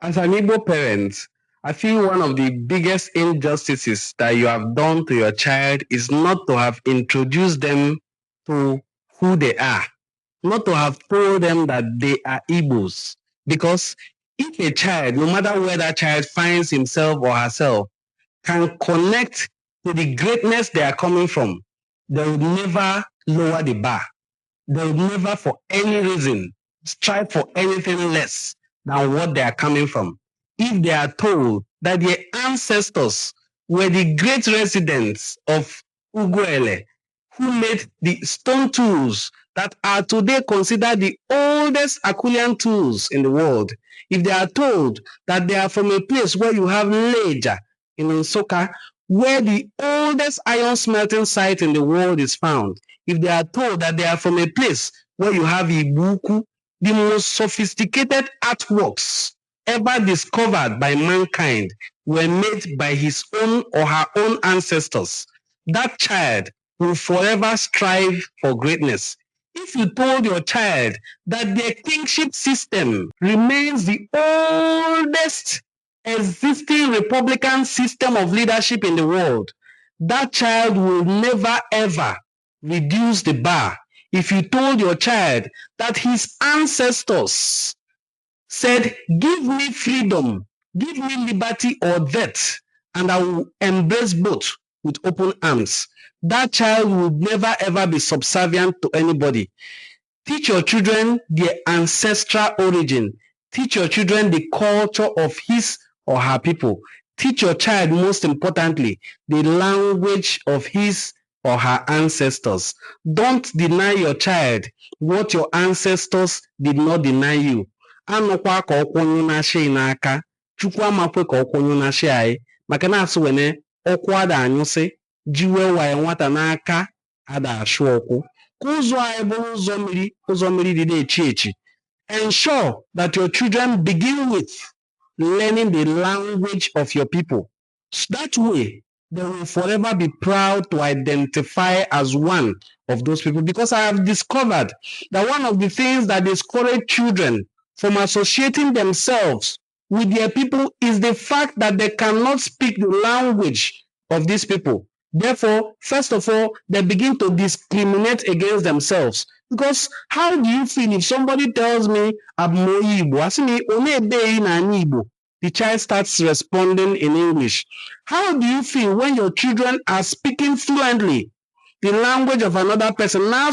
As an Igbo parent, I feel one of the biggest injustices that you have done to your child is not to have introduced them to who they are, not to have told them that they are Igbos. Because if a child, no matter where that child finds himself or herself, can connect to the greatness they are coming from, they will never lower the bar. They will never, for any reason, strive for anything less than what they are coming from. If they are told that their ancestors were the great residents of Uguele, who made the stone tools that are today considered the oldest Akulian tools in the world, if they are told that they are from a place where you have Leja in Nsoka, where the oldest iron smelting site in the world is found, if they are told that they are from a place where you have Ibuku, the most sophisticated artworks ever discovered by mankind were made by his own or her own ancestors, that child will forever strive for greatness. If you told your child that their kingship system remains the oldest existing republican system of leadership in the world, that child will never ever reduce the bar. If you told your child that his ancestors said, give me freedom, give me liberty or death, and I will embrace both with open arms, that child will never ever be subservient to anybody. Teach your children their ancestral origin. Teach your children the culture of his or her people. Teach your child, most importantly, the language of his or her ancestors. Don't deny your child what your ancestors did not deny you. Anọkwa ka ọkwụnyụ na-achị n'aka, Chukwu amakwe ka ọkwụnyụ na-achị anyị, maka na asị wene ọkwụ ada anyụsị, jiwe wae nwata n'aka ada achụ ọkwụ. Ka ụzọ anyị bụrụ ụzọ mmiri dị na-echi echi. Ensure that your children begin with learning the language of your people. So that way, they will forever be proud to identify as one of those people. Because I have discovered that one of the things that discourage children from associating themselves with their people is the fact that they cannot speak the language of these people. Therefore, first of all, they begin to discriminate against themselves. Because how do you feel if somebody tells me, I'm Igbo, the child starts responding in English? How do you feel when your children are speaking fluently the language of another person? When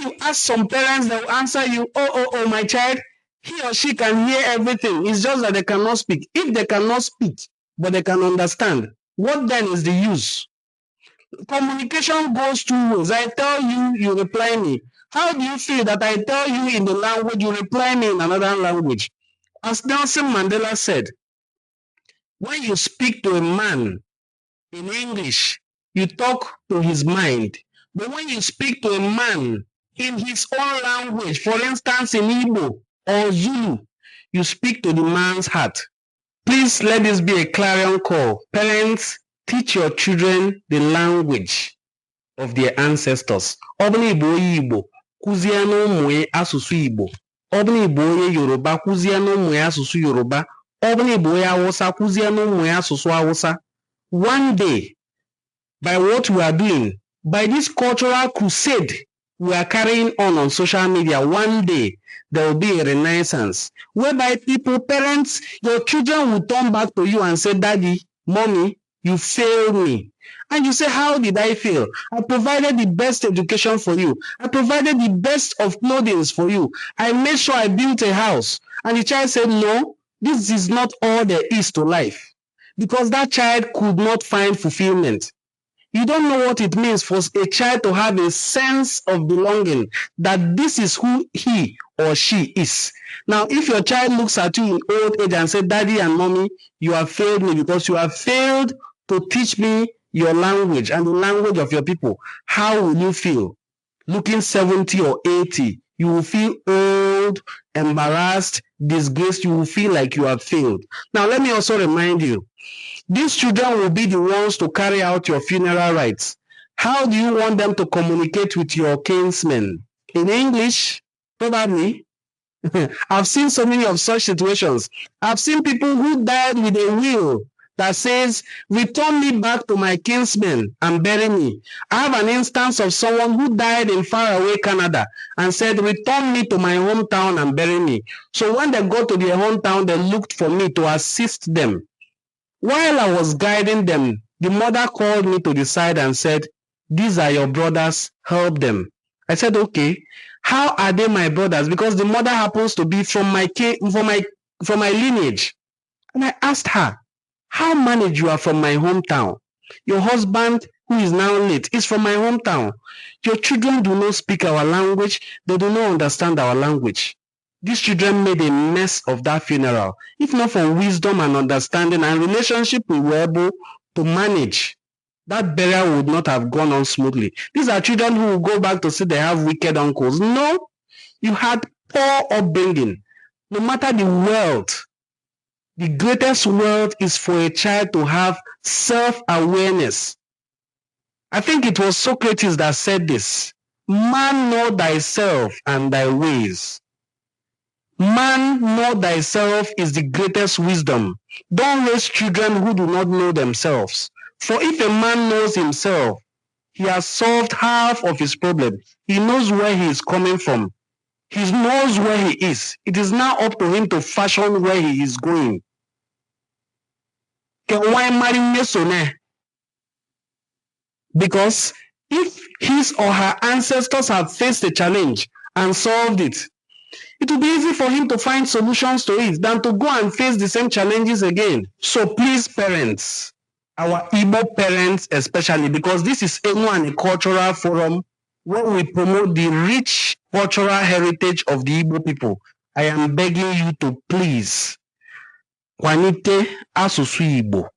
you ask some parents, they will answer you, oh, my child, he or she can hear everything. It's just that they cannot speak. If they cannot speak, but they can understand, what then is the use? Communication goes two ways. I tell you, you reply me. How do you feel that I tell you in the language, you reply me in another language? As Nelson Mandela said, when you speak to a man in English, you talk to his mind. But when you speak to a man in his own language, for instance, in Igbo or Zulu, you speak to the man's heart. Please let this be a clarion call. Parents, teach your children the language of their ancestors. Ọbụna Igbo onye Igbo, kụzie n'ụmụ ya asụsụ Igbo. Ọbụna Igbo onye Yoruba, kụzie n'ụmụ ya asụsụ Yoruba. Ọbụna Igbo onye Hausa, kụzie n'ụmụ ya asụsụ Hausa. One day, by what we are doing, by this cultural crusade we are carrying on social media, one day there will be a renaissance whereby people, parents, your children will turn back to you and say, Daddy, Mommy, you failed me. And you say, how did I fail? I provided the best education for you. I provided the best of clothing for you. I made sure I built a house. And the child said, no, this is not all there is to life. Because that child could not find fulfillment. You don't know what it means for a child to have a sense of belonging, that this is who he or she is. Now, if your child looks at you in old age and says, Daddy and Mommy, you have failed me because you have failed to teach me your language and the language of your people, how will you feel? Looking 70 or 80, you will feel old, embarrassed, disgraced. You will feel like you have failed. Now, let me also remind you, these children will be the ones to carry out your funeral rites. How do you want them to communicate with your kinsmen? in English, probably. I've seen so many of such situations. I've seen people who died with a will that says, return me back to my kinsmen and bury me. I have an instance of someone who died in faraway Canada and said, return me to my hometown and bury me. So when they got to their hometown, they looked for me to assist them. While I was guiding them, the mother called me to the side and said, these are your brothers, help them. I said, okay. How are they my brothers? Because the mother happens to be from my lineage. And I asked her, how managed you are from my hometown? Your husband, who is now late, is from my hometown. Your children do not speak our language. They do not understand our language. These children made a mess of that funeral. If not for wisdom and understanding and relationship we were able to manage, that burial would not have gone on smoothly. These are children who will go back to say they have wicked uncles. No, you had poor upbringing. No matter the wealth, the greatest wealth is for a child to have self-awareness. I think it was Socrates that said this. Man, know thyself and thy ways. Man, know thyself is the greatest wisdom. Don't raise children who do not know themselves. For if a man knows himself, he has solved half of his problem. He knows where he is coming from. He knows where he is. It is now up to him to fashion where he is going. Because if his or her ancestors have faced a challenge and solved it, it will be easy for him to find solutions to it than to go and face the same challenges again. So please, parents, our Igbo parents especially, because this is a cultural forum where we promote the rich cultural heritage of the Igbo people, I am begging you to please kwanite asụsụ Igbo.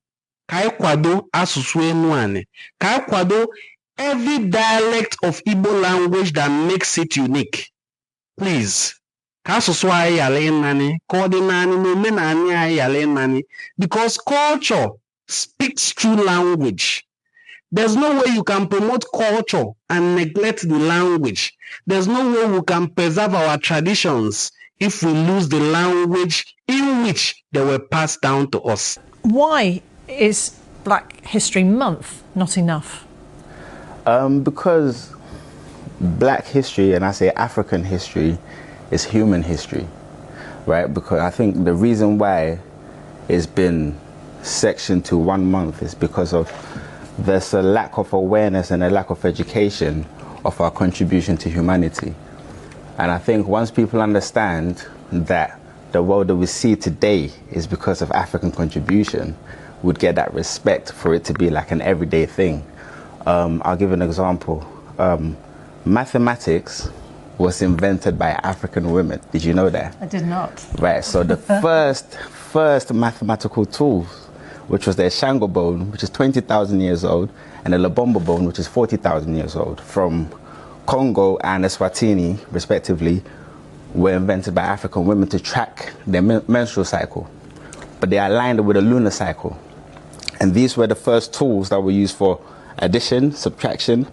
Ka anyị kwado asụsụ Enuani. Ka anyị kwado every dialect of Igbo language that makes it unique. Please. Ka asụsụ anyị ghara ịnanị, ka ọ dị naanị na omenala anyị ghara ịnanị. Because culture speaks through language. There's no way you can promote culture and neglect the language. There's no way we can preserve our traditions if we lose the language in which they were passed down to us. Why is Black History Month not enough? Because Black history, and I say African history, is human history, right? Because I think the reason why it's been sectioned to 1 month is because of there's a lack of awareness and a lack of education of our contribution to humanity. And I think once people understand that the world that we see today is because of African contribution, would get that respect for it to be like an everyday thing. I'll give an example. Mathematics was invented by African women. Did you know that? I did not. Right, so the first mathematical tools, which was the Shango bone, which is 20,000 years old, and the Lobombo bone, which is 40,000 years old, from Congo and Eswatini, respectively, were invented by African women to track their menstrual cycle. But they aligned it with a lunar cycle. And these were the first tools that were used for addition, subtraction,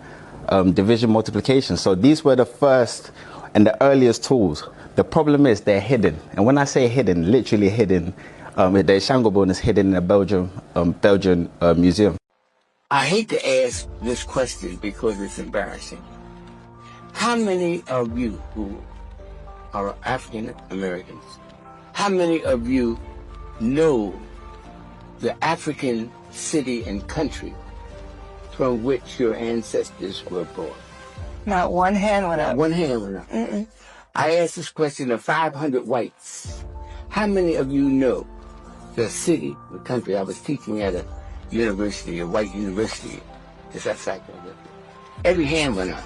division, multiplication. So these were the first and the earliest tools. The problem is they're hidden. And when I say hidden, literally hidden, the Shango bone is hidden in a Belgian museum. I hate to ask this question because it's embarrassing. How many of you who are African Americans, how many of you know the African city and country from which your ancestors were born? Not one hand went up. Not one hand went up. Mm-mm. I asked this question of 500 whites. How many of you know the city, the country? I was teaching at a university, a white university, just outside of it. Every hand went up.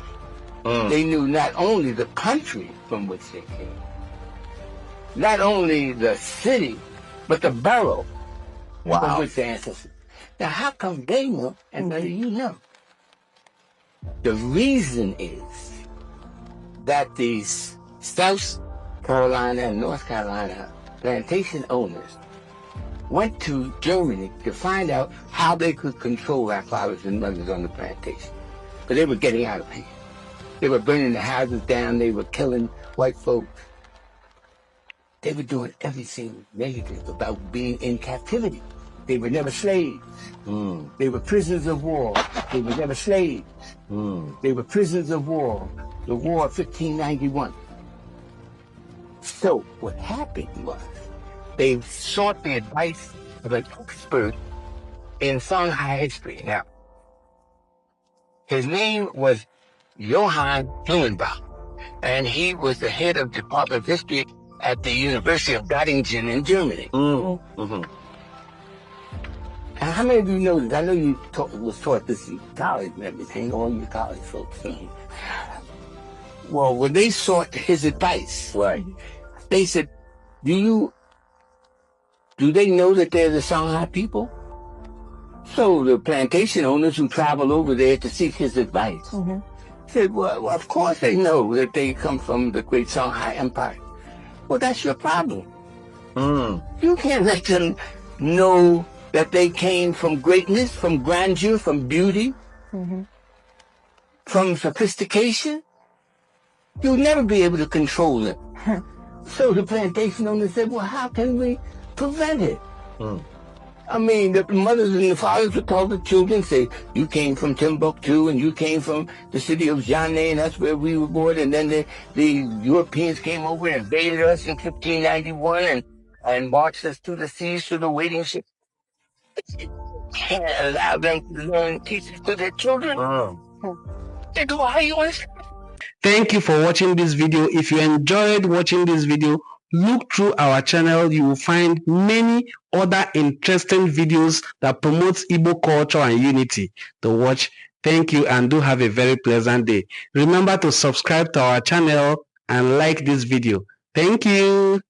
They knew not only the country from which they came, not only the city, but the borough from which their ancestors. Now, how come they know and none of you know? The reason is that these South Carolina and North Carolina plantation owners went to Germany to find out how they could control our fathers and mothers on the plantation. But they were getting out of hand. They were burning the houses down. They were killing white folks. They were doing everything negative about being in captivity. They were never slaves. They were prisoners of war. They were never slaves. They were prisoners of war. The war of 1591. So what happened was they sought the advice of an expert in Songhai history. Now, his name was Johann Blumenbach, and he was the head of the Department of History at the University of Göttingen in Germany. And how many of you know this? I know you was taught this in college and everything, all you college folks. Well, when they sought his advice, right, they said, do they know that they're the Songhai people? So the plantation owners who traveled over there to seek his advice said, well, of course they know that they come from the great Songhai Empire. Well, that's your problem. You can't let them know that they came from greatness, from grandeur, from beauty, from sophistication. You'll never be able to control them. So the plantation owner said, well, how can we prevent it? I mean, the mothers and the fathers would tell the children, say, you came from Timbuktu and you came from the city of Jané and that's where we were born. And then the Europeans came over and invaded us in 1591 and marched us through the seas to the waiting ship. You can't allow them to learn teaching to their children. They go, how you understand? Thank you for watching this video. If you enjoyed watching this video, look through our channel. You will find many other interesting videos that promotes Igbo culture and unity to watch. Thank you and do have a very pleasant day. Remember to subscribe to our channel and like this video. Thank you.